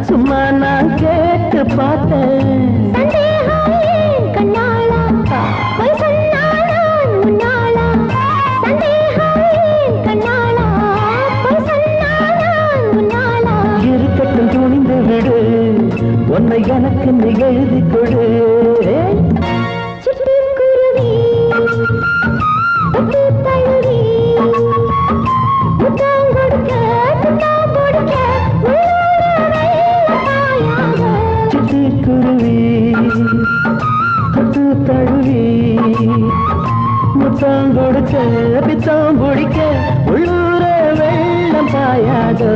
சும்மா நான் கேட்டு பார்த்தேன். இருக்கட்டும் துணிந்து விடு, உன்னை எனக்கு நீ எழுதி கொடு. சிட்டுக்குருவி தொட்டு தழுவி முத்தம் கொடுக்க பித்தம் பிடிக்க உள்ளூர வெள்ளம் பாயாதோ.